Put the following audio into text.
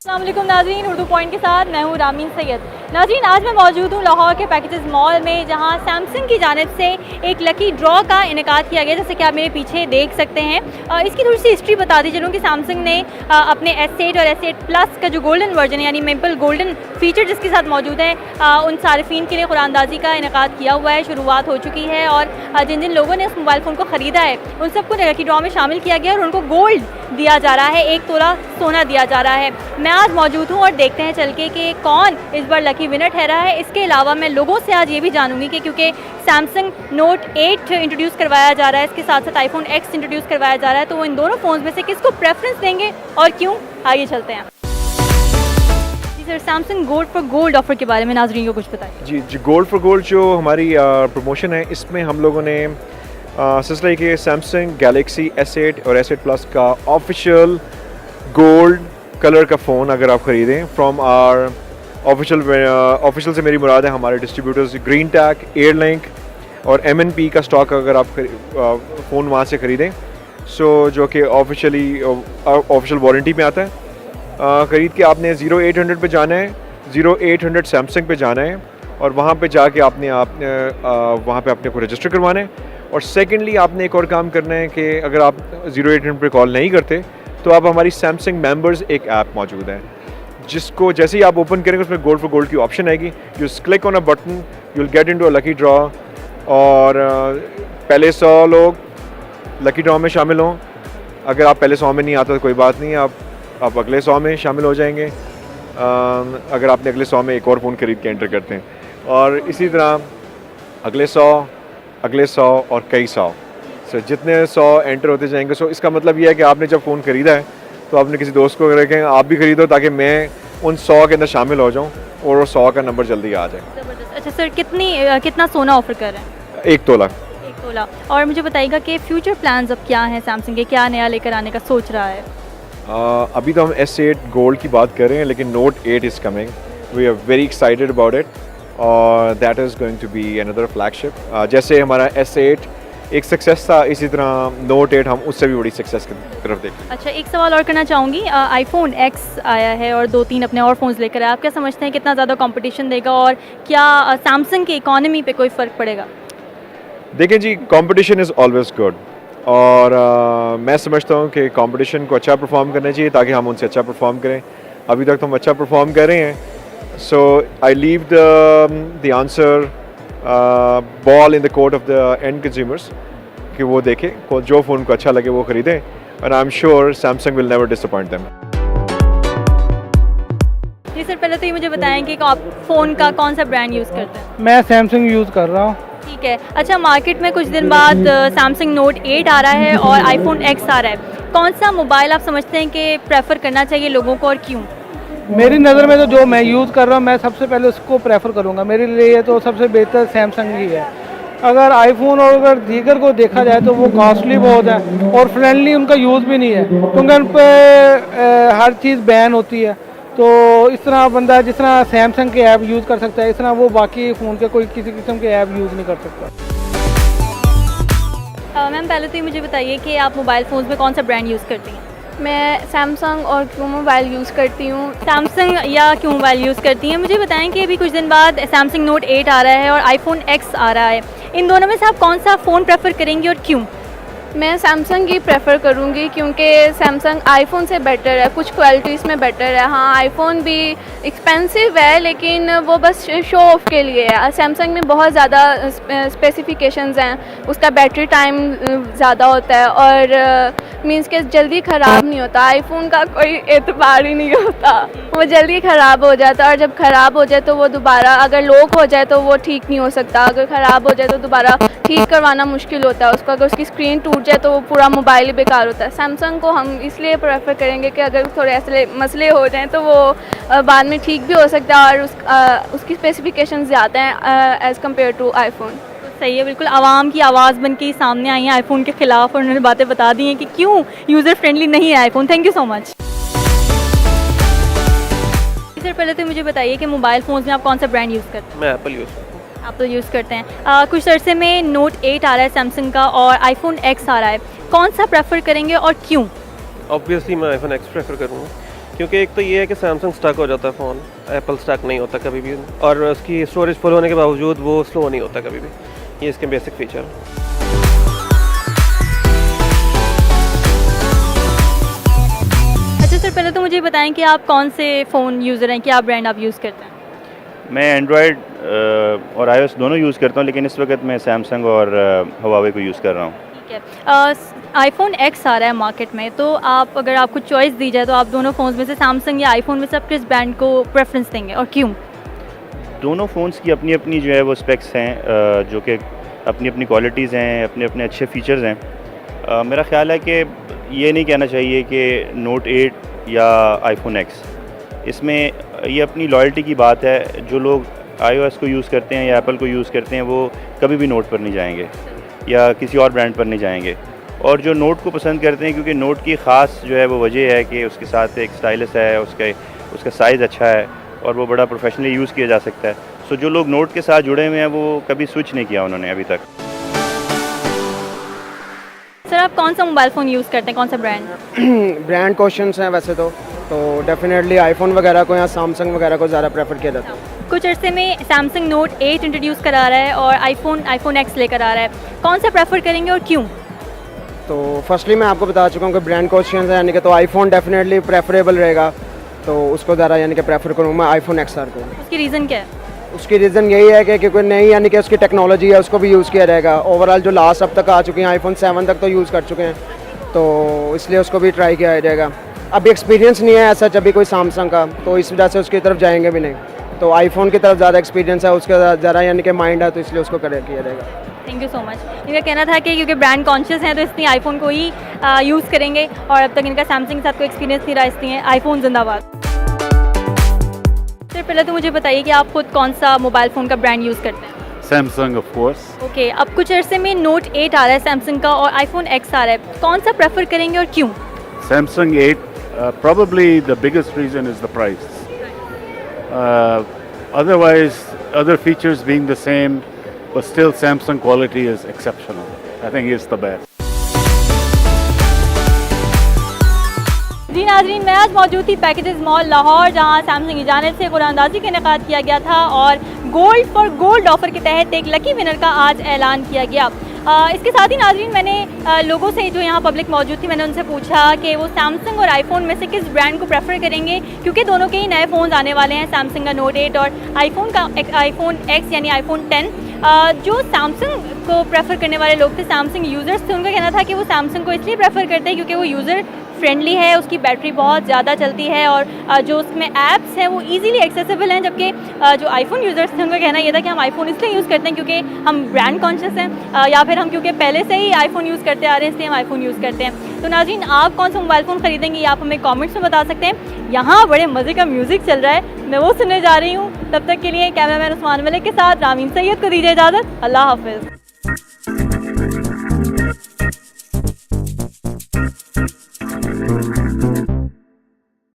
अस्सलाम वालेकुम नाज़रीन, उर्दू पॉइंट के साथ मैं हूँ रामीन सैयद। नाज़रीन, आज मैं मौजूद हूँ लाहौर के पैकेजेस मॉल में, जहाँ सैमसंग की जानिब से एक लकी ड्रॉ का इनेकाद किया गया, जैसे कि आप मेरे पीछे देख सकते हैं। इसकी थोड़ी सी हिस्ट्री बता दी चलूँ कि सैमसंग ने अपने S8 और S8 प्लस का जो गोल्डन वर्जन है, यानी मेपल गोल्डन फीचर जिसके साथ मौजूद है, उन सारिफीन के लिए कुरानदाजी का इनेकाद किया हुआ है। शुरुआत हो चुकी है और जिन जिन लोगों ने उस मोबाइल फ़ोन को ख़रीदा है उन सबको लकी ड्रॉ में शामिल किया गया और उनको गोल्ड दिया जा रहा है, 1 तोला सोना दिया जा रहा है। मैं आज मौजूद हूँ और देखते हैं चल के कि कौन इस बार लकी विनर ठहरा है। इसके अलावा मैं लोगों से आज ये भी जानूंगी कि क्योंकि सैमसंग नोट 8 इंट्रोड्यूस करवाया जा रहा है, इसके साथ साथ आईफोन X इंट्रोड्यूस करवाया जा रहा है, तो वो इन दोनों फ़ोन्स में से किसको प्रेफरेंस देंगे और क्यों, आइए चलते हैं। जी sir, Samsung gold for gold offer के बारे में नाज़रीन को कुछ बताइए। जी, गोल्ड फॉर गोल्ड जो हमारी प्रमोशन है, इसमें हम लोगों ने सिलसिले के सैमसंग गैलेक्सी S8 और S8 प्लस का ऑफिशियल गोल्ड कलर का फ़ोन अगर आप ख़रीदें फ्रॉम आर ऑफिशियल से मेरी मुराद है हमारे डिस्ट्रीब्यूटर्स ग्रीन टैक, एयरलिंक और MNP का स्टॉक अगर आप फ़ोन वहाँ से ख़रीदें, जो कि ऑफिशियल वारंटी में आता है। ख़रीद के आपने 0800 पे जाना है, 0800 सैमसंग पे जाना है और वहाँ पे जाके आपने वहाँ पे अपने को रजिस्टर करवाना है। और सेकेंडली आपने एक और काम करना है कि अगर आप 0800 पे कॉल नहीं करते तो आप हमारी सैमसंग मेंबर्स एक ऐप मौजूद है, जिसको जैसे ही आप ओपन करेंगे उसमें गोल्ड फॉर गोल्ड की ऑप्शन आएगी। You click on a button, you will get into a lucky draw और पहले 100 लोग लकी ड्रॉ में शामिल हों। अगर आप पहले 100 में नहीं आता तो कोई बात नहीं, आप अगले 100 में शामिल हो जाएंगे अगर आपने अगले 100 में एक और फ़ोन खरीद के एंटर करते हैं। और इसी तरह अगले 100 और कई 100, जितने 100 एंटर होते जाएंगे। इसका मतलब ये है कि आपने जब फ़ोन ख़रीदा है तो आपने किसी दोस्त को रखें आप भी ख़रीदो, ताकि मैं उन 100 के अंदर शामिल हो जाऊं और वो 100 का नंबर जल्दी आ जाए। ज़बरदस्त। अच्छा सर, कितना सोना ऑफर कर रहे हैं? 1 तोला। 1 तोला। और मुझे बताइएगा कि फ्यूचर प्लान्स अब क्या हैं सैमसंग के, क्या नया लेकर आने का सोच रहा है? अभी तो हम S8 गोल्ड की बात कर रहे हैं, लेकिन Note 8 is coming, we are very excited about it और that is going to be another flagship. जैसे हमारा S8 एक सक्सेस था, इसी तरह नोट 8 हम उससे भी बड़ी सक्सेस की तरफ देखें। अच्छा, एक सवाल और करना चाहूँगी। आईफोन X आया है और 2-3 अपने और फ़ोन्स लेकर आया, आप क्या समझते हैं कितना ज़्यादा कंपटीशन देगा और क्या सैमसंग की इकॉनमी पे कोई फ़र्क पड़ेगा? देखें जी, कंपटीशन इज़ ऑलवेज़ गुड और मैं समझता हूँ कि कंपटीशन को अच्छा परफॉर्म करना चाहिए ताकि हम उनसे अच्छा परफॉर्म करें। अभी तक तो हम अच्छा परफॉर्म कर रहे हैं, so I leave the answer ball in the court of the end consumers कि वो देखें, जो फ़ोन को अच्छा लगे वो ख़रीदें और I am sure Samsung will never disappoint them. जी सर, पहले तो ये मुझे बताएं कि आप फ़ोन का कौन सा ब्रांड यूज़ करते हैं? मैं सैमसंग यूज़ कर रहा हूँ। ठीक है। अच्छा, मार्केट में कुछ दिन बाद सैमसंग नोट 8 आ रहा है और आईफोन X आ रहा है, कौन सा मोबाइल आप समझते हैं कि प्रेफर करना चाहिए लोगों को और क्यों? मेरी नज़र में तो जो मैं यूज़ कर रहा हूँ मैं सबसे पहले उसको प्रेफर करूँगा। मेरे लिए तो सबसे बेहतर सैमसंग ही है। अगर आईफोन और अगर दीगर को देखा जाए तो वो कॉस्टली बहुत है और फ्रेंडली उनका यूज़ भी नहीं है, क्योंकि उन पर हर चीज़ बैन होती है। तो इस तरह बंदा जिस तरह सैमसंग के ऐप यूज़ कर सकता है, इस तरह वो बाकी फ़ोन के कोई किसी किस्म के ऐप यूज़ नहीं कर सकता। मैम, पहले तो ये मुझे बताइए कि आप मोबाइल फ़ोन्स में कौन सा ब्रांड यूज़ करती हैं? मैं सैमसंग और क्यू मोबाइल यूज़ करती हूँ। सैमसंग या क्यू मोबाइल यूज़ करती हैं। मुझे बताएं कि अभी कुछ दिन बाद सैमसंग नोट 8 आ रहा है और आईफोन X आ रहा है, इन दोनों में से आप कौन सा फ़ोन प्रेफर करेंगी और क्यों? मैं सैमसंग ही प्रेफर करूँगी क्योंकि सैमसंग आईफोन से बेटर है, कुछ क्वालिटीज़ में बेटर है। हाँ, आईफोन भी एक्सपेंसिव है लेकिन वो बस शो ऑफ के लिए है। सैमसंग में बहुत ज़्यादा स्पेसिफिकेशंस हैं, उसका बैटरी टाइम ज़्यादा होता है और मीन्स के जल्दी ख़राब नहीं होता। आईफोन का कोई एतबार ही नहीं होता, वो जल्दी ख़राब हो जाता है और जब ख़राब हो जाए तो वो दोबारा, अगर लॉक हो जाए तो वो ठीक नहीं हो सकता, अगर ख़राब हो जाए तो दोबारा ठीक करवाना मुश्किल होता है उसको। अगर उसकी स्क्रीन टूट जाए तो वो पूरा मोबाइल ही बेकार होता है। सैमसंग को हम इसलिए प्रेफर करेंगे कि अगर थोड़े ऐसे मसले हो जाएं तो वो बाद में ठीक भी हो सकता है और उसकी स्पेसिफिकेशन ज़्यादा हैं एज़ कम्पेयर टू आईफोन। सही है, बिल्कुल आवाम की आवाज़ बन के सामने आई है आईफोन के ख़िलाफ़ और उन्होंने बातें बता दी हैं कि क्यों यूज़र फ्रेंडली नहीं है iPhone. Thank you so much. Sir, पहले तो मुझे बताइए कि मोबाइल फ़ोन्स में आप कौन सा ब्रांड यूज़ करते हैं? मैं एप्पल यूज़ करता हूँ। एप्पल यूज़ करते हैं। कुछ अरसे में नोट 8 आ रहा है सैमसंग का और आईफोन X आ रहा है, कौन सा प्रेफर करेंगे और क्यों? ऑब्वियसली मैं आईफोन X प्रेफर करूँगा क्योंकि एक तो ये है कि सैमसंग स्टक हो जाता है फ़ोन, एप्पल स्टक नहीं होता कभी भी, और उसकी स्टोरेज फुल होने के बावजूद वो स्लो नहीं होता कभी भी। ये इसके बेसिक फीचर है। अच्छा सर, पहले तो मुझे बताएं कि आप कौन से फ़ोन यूज़र हैं, क्या ब्रांड आप यूज़ करते हैं? मैं एंड्रॉयड और आईओएस दोनों यूज़ करता हूँ, लेकिन इस वक्त मैं सैमसंग और हुआवे को यूज़ कर रहा हूँ। ठीक है। आईफोन एक्स आ रहा है मार्केट में, तो आप अगर आपको चॉइस दी जाए तो आप दोनों फ़ोन्स में से सैमसंग या आईफोन में से आप किस ब्रांड को प्रेफरेंस देंगे और क्यों? दोनों फ़ोन्स की अपनी अपनी जो है वो स्पेक्स हैं, जो कि अपनी अपनी क्वालिटीज़ हैं, अपने अपने अच्छे फ़ीचर्स हैं। मेरा ख़्याल है कि ये नहीं कहना चाहिए कि नोट 8 या आईफोन एक्स, इसमें ये अपनी लॉयल्टी की बात है। जो लोग आईओएस को यूज़ करते हैं या एप्पल को यूज़ करते हैं वो कभी भी नोट पर नहीं जाएंगे या किसी और ब्रांड पर नहीं जाएंगे, और जो नोट को पसंद करते हैं क्योंकि नोट की ख़ास जो है वो वजह है कि उसके साथ एक स्टाइलस है, उसका साइज़ अच्छा है और वो बड़ा प्रोफेशनली यूज़ किया जा सकता है। सो जो लोग नोट के साथ जुड़े हुए हैं वो कभी स्विच नहीं किया उन्होंने अभी तक। सर, आप कौन सा मोबाइल फ़ोन यूज़ करते हैं, कौन सा ब्रांड? ब्रांड क्वेश्चंस हैं वैसे तो डेफिनेटली आईफोन वगैरह को या सैमसंग वगैरह को ज़्यादा प्रेफर किया जाता है। कुछ अरसे में सैमसंग नोट 8 इंट्रोड्यूस करा रहा है और आईफोन एक्स लेकर आ रहा है, कौन सा प्रेफर करेंगे और क्यों? तो फर्स्टली मैं आपको बता चुका हूँ कि ब्रांड क्वेश्चंस हैं, यानी कि तो आईफोन डेफिनेटली प्रेफरेबल रहेगा, तो उसको ज़्यादा यानी कि प्रेफर करूँगा मैं आईफोन एक्सआर को। उसकी रीज़न क्या है? उसकी रीज़न यही है कि क्योंकि नई यानी कि उसकी टेक्नोलॉजी है उसको भी यूज़ किया जाएगा। ओवरऑल जो लास्ट अब तक आ चुके हैं आईफोन 7 तक तो यूज़ कर चुके हैं, तो इसलिए उसको भी ट्राई किया जाएगा। अभी एक्सपीरियंस नहीं है ऐसा अभी कोई सैमसंग का, तो इस वजह से उसकी तरफ जाएंगे भी नहीं, तो आईफोन की तरफ ज़्यादा एक्सपीरियंस है, उसका ज़्यादा यानी कि माइंड है, तो इसलिए उसको किया जाएगा। Thank you so much. इनका कहना था कि क्योंकि ब्रांड कॉन्शियस हैं तो इसलिए आईफोन को ही यूज़ करेंगे और अब तक इनका सैमसंग के साथ कोई एक्सपीरियंस नहीं रहा, इसलिए आईफोन जिंदाबाद। सर, पहले तो मुझे बताइए कि आप खुद कौन सा मोबाइल फ़ोन का ब्रांड यूज़ करते हैं? Samsung of course. ओके, अब कुछ अरसे में नोट 8 आ रहा है सैमसंग का और आईफोन एक्स आ रहा है, कौन सा प्रेफर करेंगे और क्यों? Samsung 8, probably the biggest reason is the price. Otherwise, other features being the same, but still Samsung quality is exceptional. I think it's the best. जी नाज़रीन, मैं आज मौजूद थी पैकेजेस मॉल लाहौर, जहां सैमसंग की जानिब से कुरानंदाजी का इनेकाद किया गया था और गोल्ड फॉर गोल्ड ऑफर के तहत एक लकी विनर का आज ऐलान किया गया। इसके साथ ही नाज़रीन, मैंने लोगों से जो यहाँ पब्लिक मौजूद थी, मैंने उनसे पूछा कि वो सैमसंग और आईफोन में से किस ब्रांड को प्रेफर करेंगे, क्योंकि दोनों के ही नए फ़ोन आने वाले हैं, सैमसंग का नोट 8 और आईफोन एक्स यानी आईफोन 10। जो सैमसंग को प्रेफर करने वाले लोग थे, सैमसंग यूज़र्स थे, उनका कहना था कि वो सैमसंग को इसलिए प्रेफर करते हैं क्योंकि वो यूज़र फ्रेंडली है, उसकी बैटरी बहुत ज़्यादा चलती है और जो उसमें ऐप्स हैं वो इजीली एक्सेसिबल हैं। जबकि जो आईफोन यूज़र्स थे उनका कहना ये था कि हम आईफोन इसलिए यूज़ करते हैं क्योंकि हम ब्रांड कॉन्शियस हैं, या फिर हम क्योंकि पहले से ही आईफोन यूज़ करते आ रहे हैं इसलिए हम आईफोन यूज़ करते हैं। तो नाज़रीन, आप कौन सा मोबाइल फ़ोन ख़रीदेंगे ये आप हमें कॉमेंट्स में बता सकते हैं। यहाँ बड़े मज़े का म्यूज़िक चल रहा है, मैं वो सुनने जा रही हूँ। तब तक के लिए कैमरामैन उस्मान मलिक के साथ रामीन सैयद को दीजिए इजाज़त। अल्लाह हाफ़िज़।